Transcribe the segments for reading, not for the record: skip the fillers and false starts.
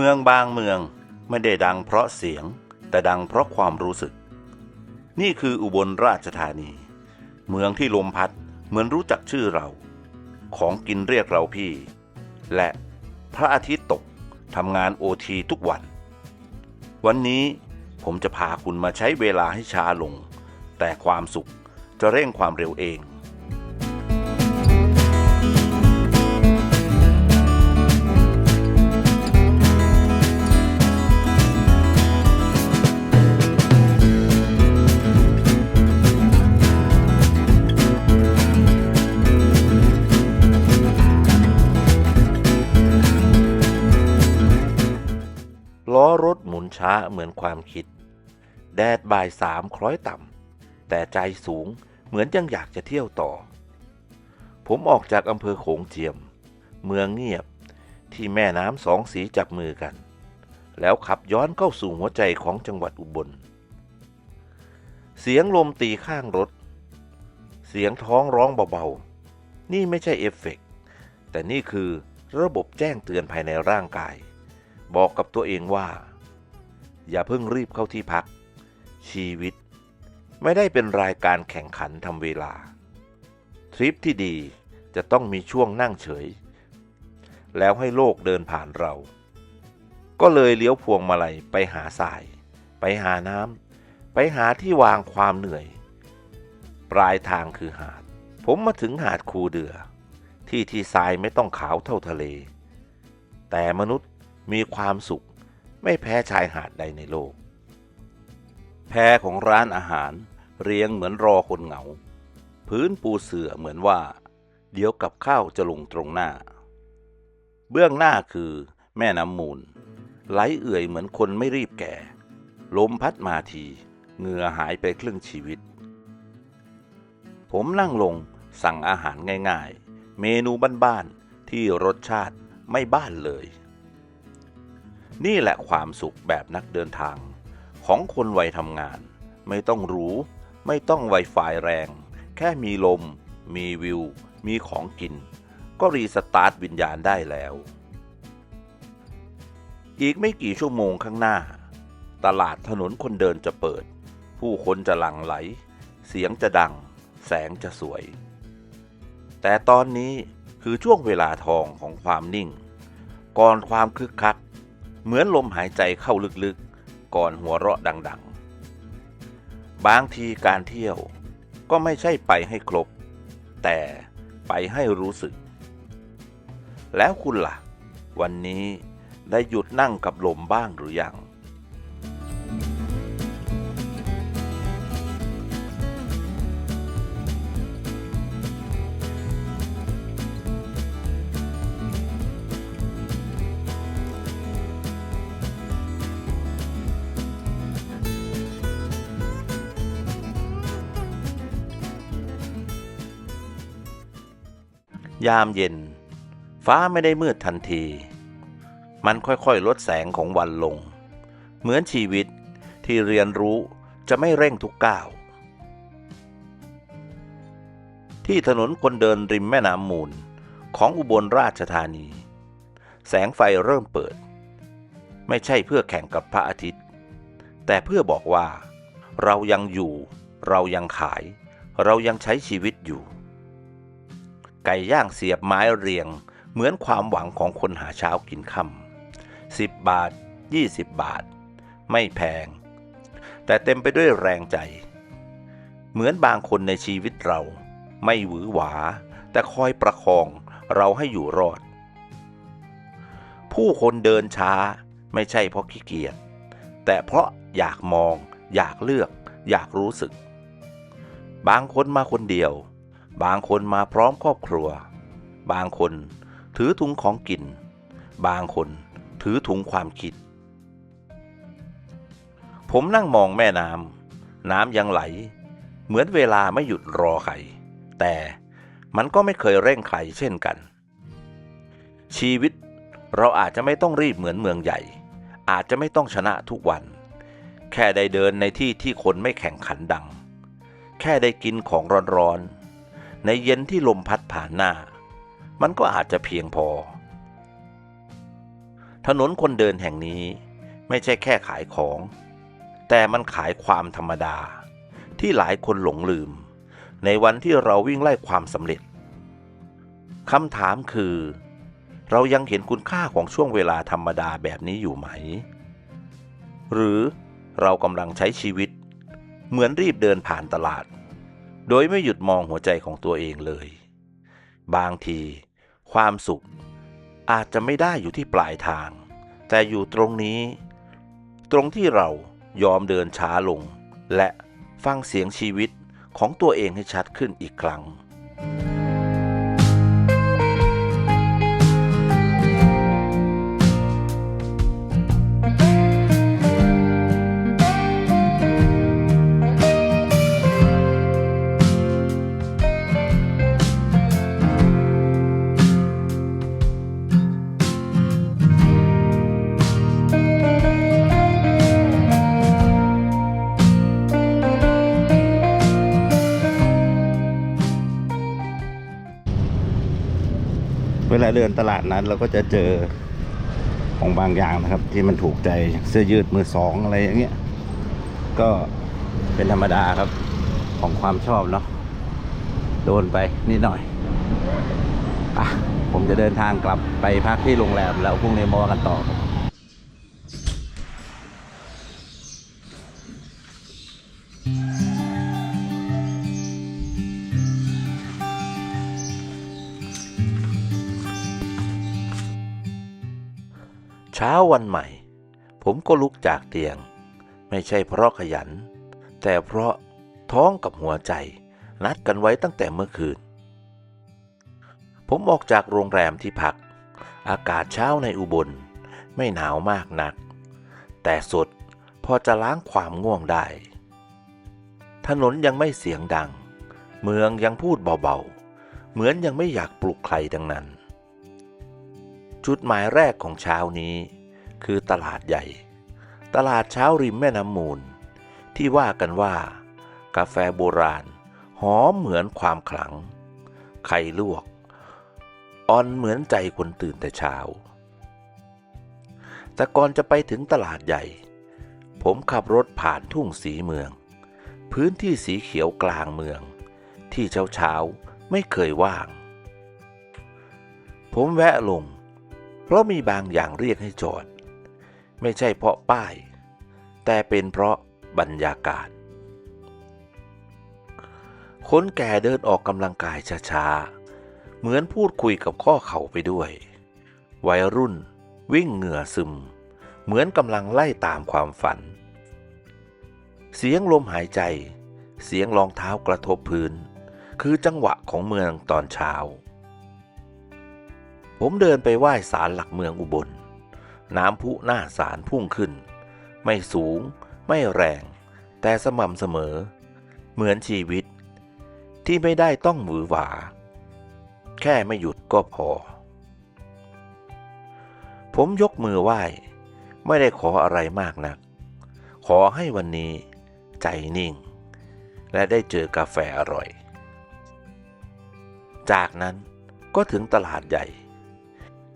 มืองบางเมืองไม่ได้ดังเพราะเสียงแต่ดังเพราะความรู้สึกนี่คืออุบลราชธานีเมืองที่ลมพัดเหมือนรู้จักชื่อเราของกินเรียกเราพี่และพระอาทิตย์ตกทำงานOTทุกวันวันนี้ผมจะพาคุณมาใช้เวลาให้ช้าลงแต่ความสุขจะเร่งความเร็วเองล้อรถหมุนช้าเหมือนความคิดแดดบ่าย3คล้อยต่ำแต่ใจสูงเหมือนยังอยากจะเที่ยวต่อผมออกจากอำเภอโขงเจียมเมืองเงียบที่แม่น้ำสองสีจับมือกันแล้วขับย้อนเข้าสู่หัวใจของจังหวัดอุบลเสียงลมตีข้างรถเสียงท้องร้องเบาๆนี่ไม่ใช่เอฟเฟกต์แต่นี่คือระบบแจ้งเตือนภายในร่างกายบอกกับตัวเองว่าอย่าเพิ่งรีบเข้าที่พักชีวิตไม่ได้เป็นรายการแข่งขันทำเวลาทริปที่ดีจะต้องมีช่วงนั่งเฉยแล้วให้โลกเดินผ่านเราก็เลยเลี้ยวพวงมาลัยไปหาทรายไปหาน้ำไปหาที่วางความเหนื่อยปลายทางคือหาดผมมาถึงหาดคูเดือที่ทรายไม่ต้องขาวเท่าทะเลแต่มนุษย์มีความสุขไม่แพ้ชายหาดใดในโลกแพของร้านอาหารเรียงเหมือนรอคนเหงาพื้นปูเสื่อเหมือนว่าเดี๋ยวกับข้าวจะลงตรงหน้าเบื้องหน้าคือแม่น้ำมูลไหลเอื่อยเหมือนคนไม่รีบแก่ลมพัดมาทีเหงื่อหายไปครึ่งชีวิตผมนั่งลงสั่งอาหารง่ายๆเมนูบ้านๆที่รสชาติไม่บ้านเลยนี่แหละความสุขแบบนักเดินทางของคนวัยทำงานไม่ต้องหรูไม่ต้องไวไฟแรงแค่มีลมมีวิวมีของกินก็รีสตาร์ทวิญญาณได้แล้วอีกไม่กี่ชั่วโมงข้างหน้าตลาดถนนคนเดินจะเปิดผู้คนจะหลั่งไหลเสียงจะดังแสงจะสวยแต่ตอนนี้คือช่วงเวลาทองของความนิ่งก่อนความคึกคักเหมือนลมหายใจเข้าลึกๆก่อนหัวเราะดังๆบางทีการเที่ยวก็ไม่ใช่ไปให้ครบแต่ไปให้รู้สึกแล้วคุณล่ะวันนี้ได้หยุดนั่งกับลมบ้างหรือยังยามเย็นฟ้าไม่ได้มืดทันทีมันค่อยๆลดแสงของวันลงเหมือนชีวิตที่เรียนรู้จะไม่เร่งทุกก้าวที่ถนนคนเดินริมแม่น้ำมูลของอุบลราชธานีแสงไฟเริ่มเปิดไม่ใช่เพื่อแข่งกับพระอาทิตย์แต่เพื่อบอกว่าเรายังอยู่เรายังขายเรายังใช้ชีวิตอยู่ไก่ย่างเสียบไม้เรียงเหมือนความหวังของคนหาเช้ากินค่ำ10 บาท20 บาทไม่แพงแต่เต็มไปด้วยแรงใจเหมือนบางคนในชีวิตเราไม่หวือหวาแต่คอยประคองเราให้อยู่รอดผู้คนเดินช้าไม่ใช่เพราะขี้เกียจแต่เพราะอยากมองอยากเลือกอยากรู้สึกบางคนมาคนเดียวบางคนมาพร้อมครอบครัวบางคนถือถุงของกินบางคนถือถุงความคิดผมนั่งมองแม่น้ำยังไหลเหมือนเวลาไม่หยุดรอใครแต่มันก็ไม่เคยเร่งใครเช่นกันชีวิตเราอาจจะไม่ต้องรีบเหมือนเมืองใหญ่อาจจะไม่ต้องชนะทุกวันแค่ได้เดินในที่ที่คนไม่แข่งขันดังแค่ได้กินของร้อนๆในเย็นที่ลมพัดผ่านหน้ามันก็อาจจะเพียงพอ ถนนคนเดินแห่งนี้ไม่ใช่แค่ขายของ แต่มันขายความธรรมดาที่หลายคนหลงลืมในวันที่เราวิ่งไล่ความสำเร็จคำถามคือเรายังเห็นคุณค่าของช่วงเวลาธรรมดาแบบนี้อยู่ไหมหรือเรากำลังใช้ชีวิตเหมือนรีบเดินผ่านตลาดโดยไม่หยุดมองหัวใจของตัวเองเลยบางทีความสุขอาจจะไม่ได้อยู่ที่ปลายทางแต่อยู่ตรงนี้ตรงที่เรายอมเดินช้าลงและฟังเสียงชีวิตของตัวเองให้ชัดขึ้นอีกครั้งเวลาเดินตลาดนั้นเราก็จะเจอของบางอย่างนะครับที่มันถูกใจเสื้อยืดมือสองอะไรอย่างเงี้ยก็เป็นธรรมดาครับของความชอบเนาะโดนไปนิดหน่อยผมจะเดินทางกลับไปพักที่โรงแรมแล้วพรุ่งนี้มาว่ากันต่อเช้าวันใหม่ผมก็ลุกจากเตียงไม่ใช่เพราะขยันแต่เพราะท้องกับหัวใจนัดกันไว้ตั้งแต่เมื่อคืนผมออกจากโรงแรมที่พักอากาศเช้าในอุบลไม่หนาวมากนักแต่สดพอจะล้างความง่วงได้ถนนยังไม่เสียงดังเมืองยังพูดเบาๆเหมือนยังไม่อยากปลุกใครดังนั้นจุดหมายแรกของเช้านี้คือตลาดใหญ่ตลาดเช้าริมแม่น้ำมูลที่ว่ากันว่ากาแฟโบราณหอมเหมือนความขลังไข่ลวกอ่อนเหมือนใจคนตื่นแต่เช้าแต่ก่อนจะไปถึงตลาดใหญ่ผมขับรถผ่านทุ่งสีเมืองพื้นที่สีเขียวกลางเมืองที่เช้าไม่เคยว่างผมแวะลงเพราะมีบางอย่างเรียกให้จอดไม่ใช่เพราะป้ายแต่เป็นเพราะบรรยากาศคนแก่เดินออกกำลังกายช้าๆเหมือนพูดคุยกับข้อเข่าไปด้วยวัยรุ่นวิ่งเหงื่อซึมเหมือนกำลังไล่ตามความฝันเสียงลมหายใจเสียงรองเท้ากระทบพื้นคือจังหวะของเมืองตอนเช้าผมเดินไปไหว้ศาลหลักเมืองอุบลน้ำพุหน้าศาลพุ่งขึ้นไม่สูงไม่แรงแต่สม่ำเสมอเหมือนชีวิตที่ไม่ได้ต้องหวือหวาแค่ไม่หยุดก็พอผมยกมือไหว้ไม่ได้ขออะไรมากนักขอให้วันนี้ใจนิ่งและได้เจอกาแฟอร่อยจากนั้นก็ถึงตลาดใหญ่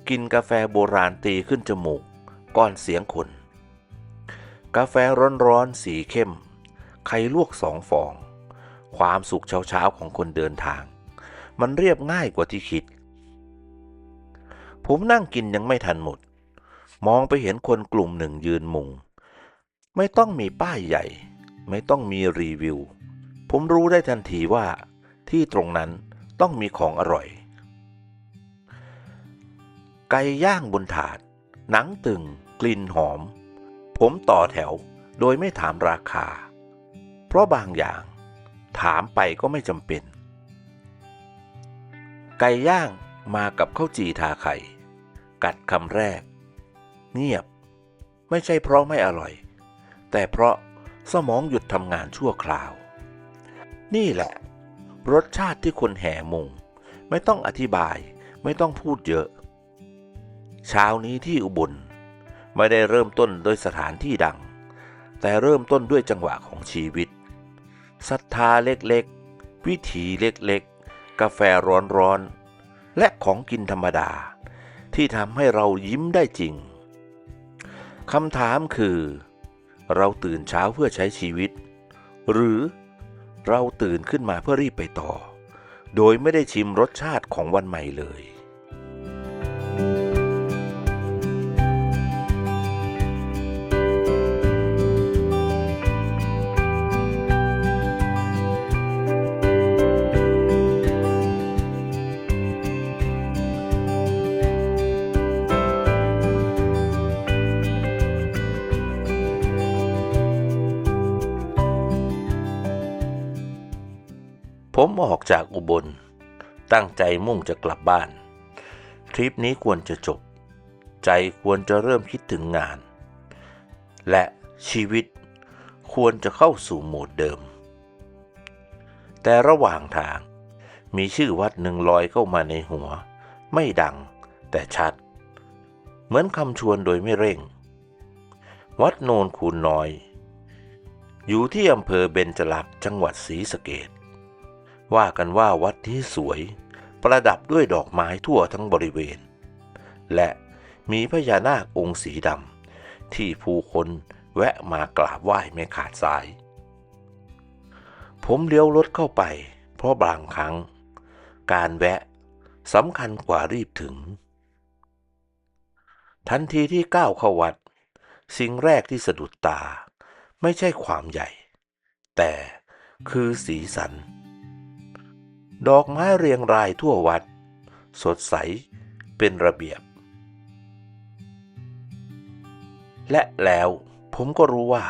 กินกาแฟโบราณตีขึ้นจมูกก้อนเสียงคนกาแฟร้อนๆสีเข้มไข่ลวก2 ฟองความสุขเช้าๆของคนเดินทางมันเรียบง่ายกว่าที่คิดผมนั่งกินยังไม่ทันหมดมองไปเห็นคนกลุ่มหนึ่งยืนมุงไม่ต้องมีป้ายใหญ่ไม่ต้องมีรีวิวผมรู้ได้ทันทีว่าที่ตรงนั้นต้องมีของอร่อยไก่ย่างบนถาดหนังตึงกลิ่นหอมผมต่อแถวโดยไม่ถามราคาเพราะบางอย่างถามไปก็ไม่จำเป็นไก่ย่างมากับข้าวจี่ทาไข่กัดคำแรกเงียบไม่ใช่เพราะไม่อร่อยแต่เพราะสมองหยุดทำงานชั่วคราวนี่แหละรสชาติที่คนแห่มุงไม่ต้องอธิบายไม่ต้องพูดเยอะเช้านี้ที่อุบลไม่ได้เริ่มต้นโดยสถานที่ดังแต่เริ่มต้นด้วยจังหวะของชีวิตศรัทธาเล็กๆวิถีเล็กๆกาแฟร้อนๆและของกินธรรมดาที่ทำให้เรายิ้มได้จริง คำถามคือเราตื่นเช้าเพื่อใช้ชีวิตหรือเราตื่นขึ้นมาเพื่อรีบไปต่อโดยไม่ได้ชิมรสชาติของวันใหม่เลย ผมออกจากอุบลตั้งใจมุ่งจะกลับบ้านทริปนี้ควรจะจบใจควรจะเริ่มคิดถึงงานและชีวิตควรจะเข้าสู่โหมดเดิมแต่ระหว่างทางมีชื่อวัดหนึ่งลอยเข้ามาในหัวไม่ดังแต่ชัดเหมือนคำชวนโดยไม่เร่งวัดโนนคูนน้อยอยู่ที่อำเภอเบญจลักษณ์จังหวัดศรีสะเกษว่ากันว่าวัดที่สวยประดับด้วยดอกไม้ทั่วทั้งบริเวณและมีพญานาคองค์สีดำที่ผู้คนแวะมากราบไหว้ไม่ขาดสายผมเลี้ยวรถเข้าไปเพราะบางครั้งการแวะสำคัญกว่ารีบถึงทันทีที่ก้าวเข้าวัดสิ่งแรกที่สะดุดตาไม่ใช่ความใหญ่แต่คือสีสันดอกไม้เรียงรายทั่ววัดสดใสเป็นระเบียบและแล้วผมก็รู้ว่า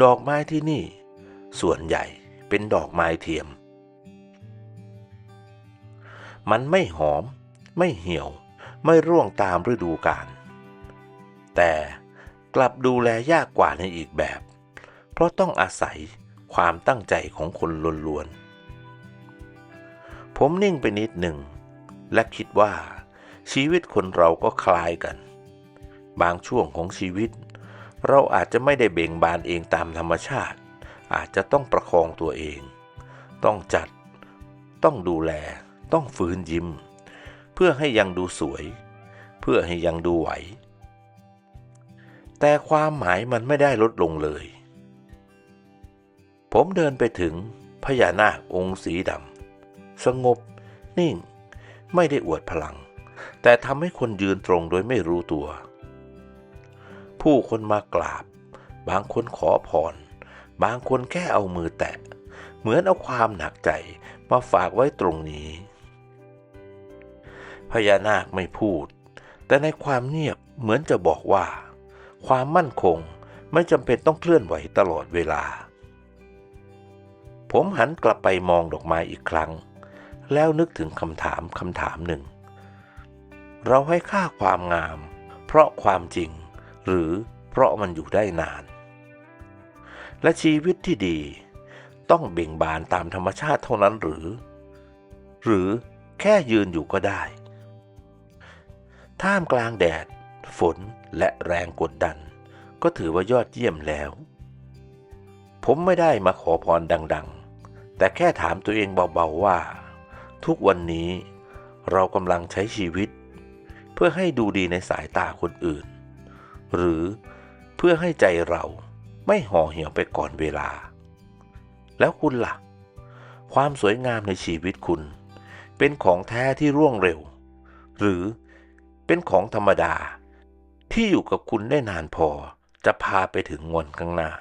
ดอกไม้ที่นี่ส่วนใหญ่เป็นดอกไม้เทียมมันไม่หอมไม่เหี่ยวไม่ร่วงตามฤดูกาลแต่กลับดูแลยากกว่าในอีกแบบเพราะต้องอาศัยความตั้งใจของคนล้วนๆผมนิ่งไปนิดหนึ่งและคิดว่าชีวิตคนเราก็คล้ายกันบางช่วงของชีวิตเราอาจจะไม่ได้เบ่งบานเองตามธรรมชาติอาจจะต้องประคองตัวเองต้องจัดต้องดูแลต้องฝืนยิ้มเพื่อให้ยังดูสวยเพื่อให้ยังดูไหวแต่ความหมายมันไม่ได้ลดลงเลยผมเดินไปถึงพญานาคองค์สีดำสงบนิ่งไม่ได้อวดพลังแต่ทำให้คนยืนตรงโดยไม่รู้ตัวผู้คนมากราบบางคนขอพรบางคนแค่เอามือแตะเหมือนเอาความหนักใจมาฝากไว้ตรงนี้พญานาคไม่พูดแต่ในความเงียบเหมือนจะบอกว่าความมั่นคงไม่จำเป็นต้องเคลื่อนไหวตลอดเวลาผมหันกลับไปมองดอกไม้อีกครั้งแล้วนึกถึงคำถามหนึ่งเราให้ค่าความงามเพราะความจริงหรือเพราะมันอยู่ได้นานและชีวิตที่ดีต้องเบ่งบานตามธรรมชาติเท่านั้นหรือแค่ยืนอยู่ก็ได้ท่ามกลางแดดฝนและแรงกดดันก็ถือว่ายอดเยี่ยมแล้วผมไม่ได้มาขอพรดังๆแต่แค่ถามตัวเองเบาๆว่าทุกวันนี้เรากำลังใช้ชีวิตเพื่อให้ดูดีในสายตาคนอื่นหรือเพื่อให้ใจเราไม่ห่อเหี่ยวไปก่อนเวลาแล้วคุณล่ะความสวยงามในชีวิตคุณเป็นของแท้ที่ร่วงเร็วหรือเป็นของธรรมดาที่อยู่กับคุณได้นานพอจะพาไปถึงวันข้างหน้า